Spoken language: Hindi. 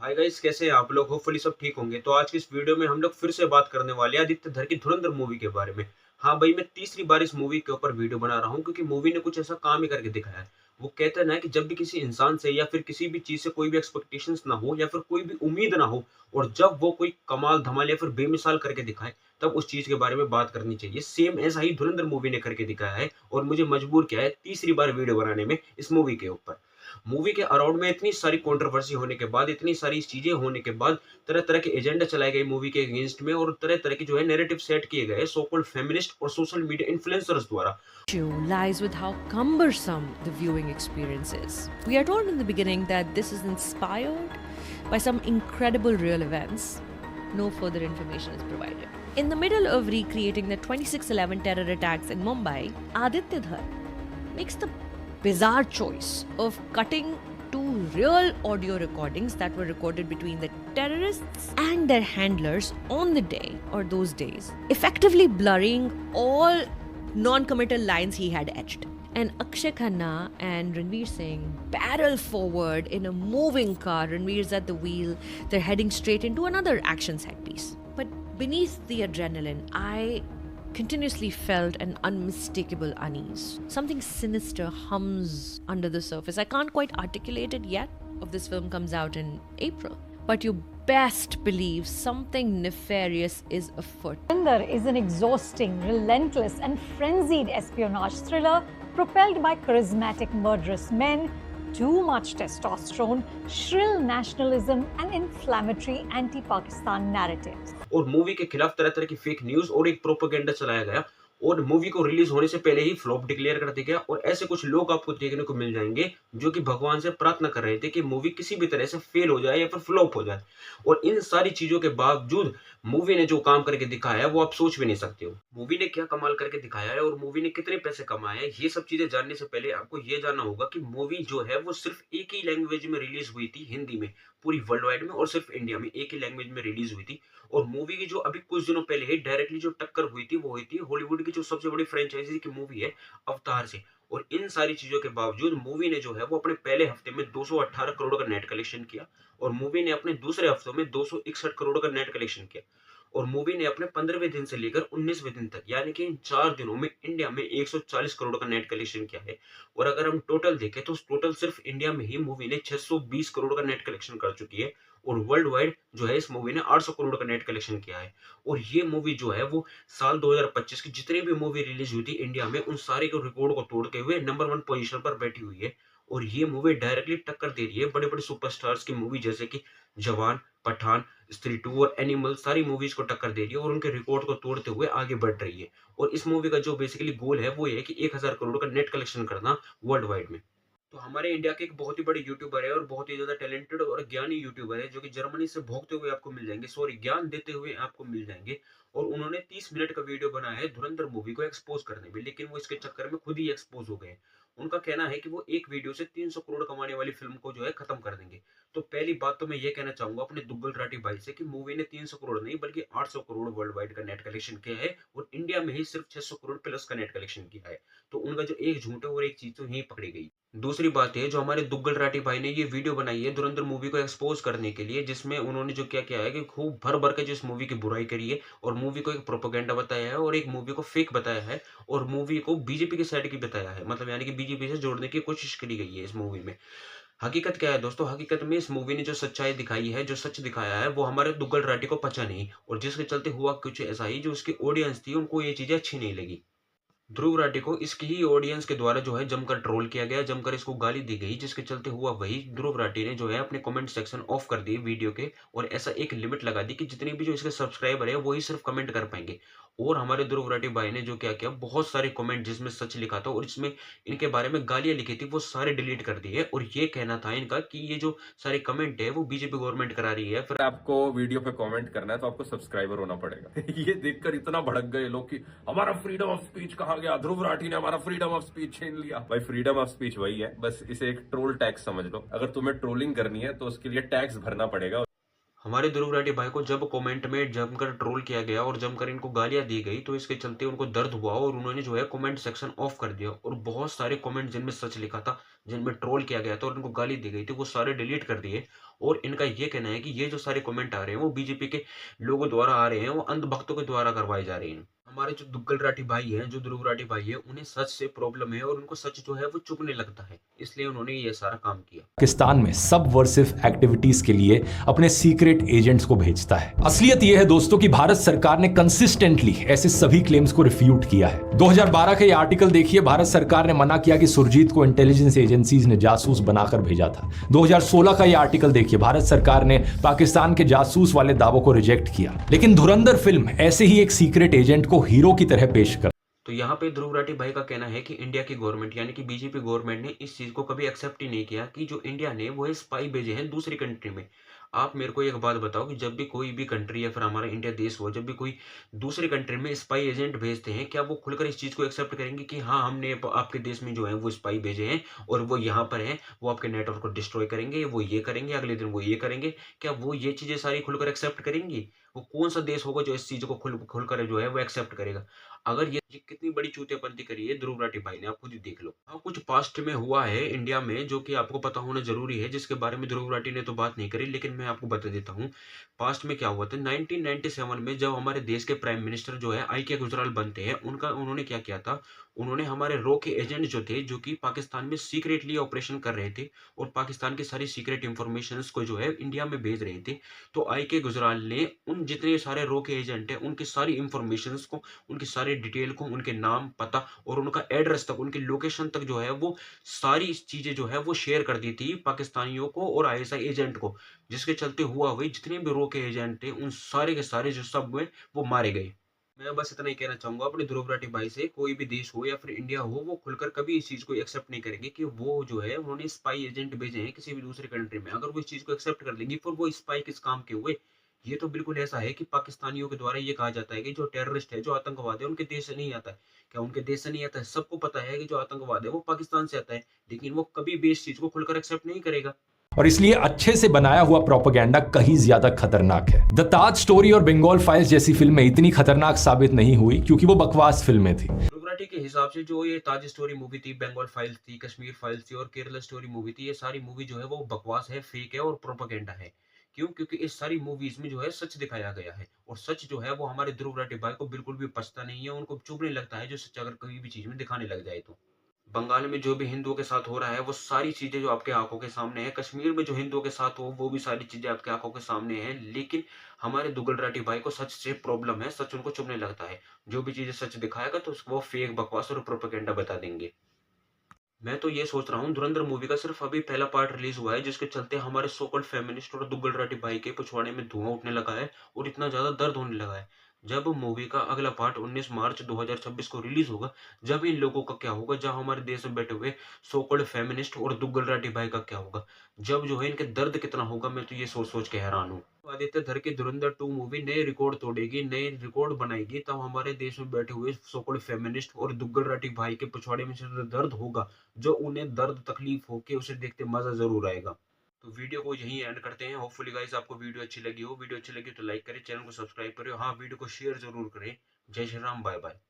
हाय गाइस, कैसे हैं आप लोग? होपफुली सब ठीक होंगे। तो आज की इस वीडियो में हम लोग फिर से बात करने वाले हैं आदित्य धर की धुरंधर मूवी के बारे में। हाँ भाई, मैं तीसरी बार इस मूवी के ऊपर वीडियो बना रहा हूँ क्योंकि मूवी ने कुछ ऐसा काम ही करके दिखाया है। वो कहते हैं ना कि जब भी किसी इंसान से या फिर किसी भी चीज से कोई भी एक्सपेक्टेशंस ना हो या फिर कोई भी उम्मीद ना हो, और जब वो कोई कमाल धमाल या फिर बेमिसाल करके दिखाए, तब उस चीज के बारे में बात करनी चाहिए। सेम ऐसा ही धुरंधर मूवी ने करके दिखाया है और मुझे मजबूर किया है तीसरी बार वीडियो बनाने में इस मूवी के ऊपर। मूवी के अराउंड में इतनी सारी कंट्रोवर्सी होने के बाद, इतनी सारी चीजें होने के बाद, तरह-तरह के एजेंडा चलाए गए मूवी के अगेंस्ट में और तरह-तरह की जो है नैरेटिव सेट किए गए सो कॉल्ड फेमिनिस्ट और सोशल मीडिया इन्फ्लुएंसर्स द्वारा। Issue lies with how cumbersome the viewing experience is. We are told in the beginning that this is inspired by some incredible real events. No further information is provided. In the middle of recreating the 26/11 terror attacks in Mumbai, Aditya Dhar makes the bizarre choice of cutting two real audio recordings that were recorded between the terrorists and their handlers on the day or those days, effectively blurring all non-committal lines he had etched. And Akshay Khanna and Ranveer Singh barrel forward in a moving car. Ranveer's at the wheel. They're heading straight into another action set piece. But beneath the adrenaline, I continuously felt an unmistakable unease. Something sinister hums under the surface. I can't quite articulate it yet. This film comes out in April. But you best believe something nefarious is afoot. Sundar is an exhausting, relentless, and frenzied espionage thriller propelled by charismatic murderous men, too much testosterone, shrill nationalism, and inflammatory anti-Pakistan narratives. और मूवी के खिलाफ तरह-तरह की फेक न्यूज़ और एक प्रोपेगेंडा चलाया गया और मूवी को रिलीज़ होने से पहले ही फ्लॉप डिक्लेयर कर दिया गया। और ऐसे कुछ लोग आपको देखने को मिल जाएँगे जो कि भगवान से प्रार्थना कर रहे थे कि मूवी किसी भी तरह से फेल हो जाए या फिर फ्लॉप हो जाए। और इन सारी चीज़ों के बावजूद मूवी ने जो काम करके दिखाया है, वो आप सोच भी नहीं सकते हो। मूवी ने क्या कमाल करके दिखाया है और मूवी ने कितने पैसे कमाए हैं, ये सब चीज़ें जानने से पहले आपको ये जानना होगा कि मूवी जो है वो सिर्फ़ एक ही लैंग्वेज में रिलीज़ हुई थी, हिंदी में, पूरी वर्ल्ड वाइड में, और सिर्फ़ इंडिया में एक ही लैंग्वेज में रिलीज़ हुई थी। और मूवी की जो अभी कुछ दिनों पहले ही डायरेक्टली जो टक्कर हुई थी, वो हुई थी हॉलीवुड की जो सबसे बड़ी फ्रेंचाइजी की मूवी है अवतार से। और इन सारी चीज़ों के बावजूद मूवी ने जो है वो अपने पहले हफ्ते में 218 करोड़ का नेट कलेक्शन किया और मूवी ने अपने दूसरे हफ्तों में 261 करोड़ का नेट कलेक्शन किया। और मूवी ने अपने 15वें दिन से लेकर 19वें दिन तक, यानी कि इन 4 दिनों में इंडिया में 140 करोड़ का नेट कलेक्शन किया है। और अगर हम टोटल देखें तो टोटल सिर्फ इंडिया में ही मूवी ने 620 करोड़ का नेट कलेक्शन कर चुकी है। और वर्ल्ड वाइड जो है इस मूवी ने 800 करोड़ का नेट कलेक्शन किया है। और ये मूवी जो है वो साल 2025 की जितनी भी मूवी रिलीज हुई थी इंडिया में, उन सारे के रिकॉर्ड को तोड़ते हुए नंबर 1 पोजीशन पर बैठी हुई है। और ये मूवी डायरेक्टली टक्कर दे रही है बड़े-बड़े सुपरस्टार्स की मूवी जैसे कि जवान, पठान, स्त्री 2 और एनिमल, सारी मूवीज को टक्कर दे रही है और उनके रिकॉर्ड को तोड़ते हुए आगे बढ़ रही है। और इस मूवी का जो बेसिकली गोल है वो ये है कि 1000 करोड़ का नेट कलेक्शन करना वर्ल्ड वाइड में। तो हमारे इंडिया के एक बहुत ही बड़े यूट्यूबर है और बहुत ही ज़्यादा टैलेंटेड और ज्ञानी यूट्यूबर है, जो कि जर्मनी से भोगते हुए आपको मिल जाएँगे, सॉरी ज्ञान देते हुए आपको मिल जाएँगे। और उन्होंने 30 मिनट का वीडियो बनाया है धुरंधर मूवी को एक्सपोज़ करने में, लेकिन वो इसके चक्कर में खुद ही एक्सपोज़ हो गए। उनका कहना है कि वो एक वीडियो से 300 करोड़ कमाने वाली फ़िल्म को जो है खत्म कर देंगे। तो पहली बात तो मैं ये कहना चाहूँगा अपने दुग्गल राठी भाई से कि मूवी ने 300 करोड़ नहीं बल्कि 800 करोड़ वर्ल्ड वाइड का नेट कलेक्शन किया है और इंडिया में ही सिर्फ़ 600 करोड़ प्लस का नेट कलेक्शन किया है। तो उनका जो एक झूठ है और एक चीज़ तो यहीं पकड़ी गई। दूसरी बात है, जो हमारे दुग्गल राठी भाई ने ये वीडियो बनाई है धुरंधर मूवी को एक्सपोज करने के लिए, जिसमें उन्होंने जो क्या किया है कि खूब भर भर के जिस मूवी की बुराई करी है और मूवी को एक प्रोपेगेंडा बताया है और एक मूवी को फेक बताया है और मूवी को बीजेपी की साइड की बताया है, मतलब यानी कि बीजेपी से जोड़ने की कोशिश करी गई है इस मूवी में। हकीकत क्या है दोस्तों, हकीकत में इस मूवी ने जो सच्चाई दिखाई है, जो सच दिखाया है, वो हमारे दुग्गल राठी को पचा नहीं और जिसके चलते हुआ कुछ ऐसा ही, जो उसकी ऑडियंस थी उनको ये चीजें अच्छी नहीं लगी। ध्रुव राठी को इसकी ही ऑडियंस के द्वारा जो है जमकर ट्रोल किया गया, जमकर इसको गाली दी गई, जिसके चलते हुआ वही ध्रुव राठी ने जो है अपने कमेंट सेक्शन ऑफ कर दिए वीडियो के और ऐसा एक लिमिट लगा दी कि जितने भी जो इसके सब्सक्राइबर है वही सिर्फ कमेंट कर पाएंगे। और हमारे ध्रुव राठी भाई ने जो क्या किया, बहुत सारे कमेंट जिसमें सच लिखा था और इसमें इनके बारे में गालियां लिखी थी, वो सारे डिलीट कर दिए। और ये कहना था इनका कि ये जो सारे कमेंट है वो बीजेपी गवर्नमेंट करा रही है। फिर आपको वीडियो पे कमेंट करना है तो आपको सब्सक्राइबर होना पड़ेगा। ये देखकर इतना भड़क गए लोग कि हमारा फ्रीडम ऑफ स्पीच कहाँ गया, ध्रुव राठी ने हमारा फ्रीडम ऑफ स्पीच छीन लिया। भाई फ्रीडम ऑफ स्पीच वही है, बस इसे एक ट्रोल टैक्स समझ लो। अगर तुम्हें ट्रोलिंग करनी है तो उसके लिए टैक्स भरना पड़ेगा। हमारे ध्रुव राठी भाई को जब कमेंट में जमकर ट्रोल किया गया और जमकर इनको गालियां दी गई, तो इसके चलते उनको दर्द हुआ और उन्होंने जो है कमेंट सेक्शन ऑफ कर दिया और बहुत सारे कमेंट जिनमें सच लिखा था, जिनमें ट्रोल किया गया था और इनको गाली दी गई थी, वो सारे डिलीट कर दिए। और इनका ये कहना है कि ये जो सारे कमेंट आ रहे हैं वो बीजेपी के लोगों द्वारा आ रहे हैं, वो अंधभक्तों के द्वारा करवाए जा रहे हैं। हमारे जो दुग्गल राठी भाई हैं, जो ध्रुव राठी भाई है, उन्हें सच से प्रॉब्लम है और उनको सच जो है वो चुभने लगता है, इसलिए उन्होंने ये सारा काम किया। पाकिस्तान में सबवर्सिव एक्टिविटीज के लिए अपने सीक्रेट एजेंट्स को भेजता है। असलियत यह है दोस्तों कि भारत सरकार ने कंसिस्टेंटली ऐसे सभी क्लेम्स को रिफ्यूट किया है। 2012 का ये आर्टिकल देखिए, भारत सरकार ने मना किया कि सुरजीत को इंटेलिजेंस एजेंसीज ने जासूस बनाकर भेजा था। 2016 का ये आर्टिकल देखिए, भारत सरकार ने पाकिस्तान के जासूस वाले दावों को रिजेक्ट किया। लेकिन धुरंधर फिल्म ऐसे ही एक सीक्रेट एजेंट को हीरो की तरह पेश कर। तो यहाँ पे ध्रुव राठी भाई का कहना है कि इंडिया की गवर्नमेंट यानी कि बीजेपी गवर्नमेंट ने इस चीज को कभी एक्सेप्ट ही नहीं किया कि जो इंडिया ने वो स्पाई भेजे हैं दूसरी कंट्री में। आप मेरे को एक बात बताओ कि जब भी कोई भी कंट्री या फिर हमारा इंडिया देश हो, जब भी कोई दूसरी कंट्री में स्पाई एजेंट भेजते हैं, क्या वो खुलकर इस चीज को एक्सेप्ट करेंगे कि हाँ हमने आपके देश में जो है वो स्पाई भेजे हैं और वो यहाँ पर हैं, वो आपके नेटवर्क को डिस्ट्रॉय करेंगे, वो ये करेंगे, अगले दिन वो ये करेंगे? क्या वो ये चीजें सारी खुलकर एक्सेप्ट करेंगी? वो कौन सा देश होगा जो इस चीज को खुलकर जो है वो एक्सेप्ट करेगा? अगर ये कितनी बड़ी चूतियापंती करी है ध्रुव राठी भाई ने, आप खुद ही देख लो। हाँ, कुछ पास्ट में हुआ है इंडिया में जो कि आपको पता होना जरूरी है, जिसके बारे में ध्रुव राठी ने तो बात नहीं करी, लेकिन मैं आपको बता देता हूँ। पास्ट में क्या हुआ था, 1997 में जब हमारे देश के प्राइम मिनिस्टर जो है आई के गुजराल बनते हैं, उन्होंने क्या किया था, उन्होंने हमारे रॉ के एजेंट जो थे, जो कि पाकिस्तान में सीक्रेटली ऑपरेशन कर रहे थे और पाकिस्तान की सारी सीक्रेट इंफॉर्मेशन को जो है इंडिया में भेज रहे थे, तो आई के गुजराल ने उन जितने सारे रॉ के एजेंट है उनकी सारी इंफॉर्मेशन को, उनकी सारी डिटेल को, उनके नाम, पता और उनका एड्रेस तक, उनकी लोकेशन तक जो है वो सारी चीजें जो है वो शेयर कर दी थी पाकिस्तानियों को और आईएसआई एजेंट को, जिसके चलते हुआ हुई जितने भी रॉ के एजेंट थे उन सारे के सारे जो सब में वो मारे गए। मैं बस इतना ही कहना चाहूंगा अपने ध्रुव राठी भाई से, कोई भी देश हो या फिर इंडिया हो, वो खुलकर कभी इस चीज को एक्सेप्ट नहीं करेंगे कि वो जो है उन्होंने स्पाई एजेंट भेजे हैं किसी भी दूसरी कंट्री में। अगर वो इस चीज को एक्सेप्ट कर लेंगी, फिर वो स्पाई किस काम के हुए? ये तो बिल्कुल ऐसा है कि पाकिस्तानियों के द्वारा ये कहा जाता है कि जो टेररिस्ट है, जो आतंकवाद है, उनके देश से नहीं आता है। क्या उनके देश से नहीं आता है? सबको पता है कि जो आतंकवाद है वो पाकिस्तान से आता है, लेकिन वो कभी भी इस चीज को खुलकर एक्सेप्ट नहीं करेगा। और इसलिए अच्छे से बनाया हुआ प्रोपेगेंडा कहीं ज्यादा खतरनाक है। द ताज स्टोरी और बंगाल फाइल्स जैसी फिल्में इतनी खतरनाक साबित नहीं हुई क्योंकि वो बकवास फिल्में थी। ध्रुव राठी के हिसाब से जो ये ताज स्टोरी मूवी थी, बंगाल फाइल्स थी, कश्मीर फाइल्स थी और केरला स्टोरी मूवी थी, ये सारी मूवी जो है वो बकवास है, फेक है और प्रोपेगेंडा है। क्यों? क्योंकि इस सारी मूवीज में जो है सच दिखाया गया है और सच जो है वो हमारे ध्रुव राठी भाई को बिल्कुल भी पछता नहीं है, उनको चुभने लगता है जो सच अगर कोई भी चीज में दिखाने लग जाए तो। बंगाल में जो भी हिंदुओं के साथ हो रहा है वो सारी चीजें जो आपके आंखों के सामने है, कश्मीर में जो हिंदुओं के साथ हो वो भी सारी चीजें आपके आंखों के सामने है, लेकिन हमारे दुग्गल राठी भाई को सच से प्रॉब्लम है, सच उनको चुभने लगता है। जो भी चीजें सच दिखाएगा तो वो फेक, बकवास और प्रोपेगेंडा बता देंगे। मैं तो ये सोच रहा हूँ, धुरंधर मूवी का सिर्फ अभी पहला पार्ट रिलीज हुआ है, जिसके चलते हमारे सो कॉल्ड फेमिनिस्ट और दुग्गल राठी भाई के पिछवाड़े में धुआं उठने लगा है और इतना ज्यादा दर्द होने लगा है। जब मूवी का अगला पार्ट 19 मार्च 2026 को रिलीज होगा, जब इन लोगों का क्या होगा, जब हमारे देश में बैठे हुए सो कॉल्ड फेमिनिस्ट और दुग्गल राठी भाई का क्या होगा, जब जो है इनके दर्द कितना होगा, मैं तो ये सोच सोच के हैरान हूँ। आदित्य धर की धुरंधर 2 मूवी नए रिकॉर्ड तोड़ेगी, नए रिकॉर्ड बनाएगी, तब हमारे देश में बैठे हुए सो कॉल्ड फेमिनिस्ट और दुग्गल राठी भाई के पिछवाड़े में से दर्द होगा, जो उन्हें दर्द तकलीफ हो के उसे देखते मजा जरूर आएगा। तो वीडियो को यहीं एंड करते हैं। होपफुली गाइस आपको वीडियो अच्छी लगी हो। वीडियो अच्छी लगी तो लाइक करें, चैनल को सब्सक्राइब करें, हाँ वीडियो को शेयर जरूर करें। जय श्री राम, बाय बाय।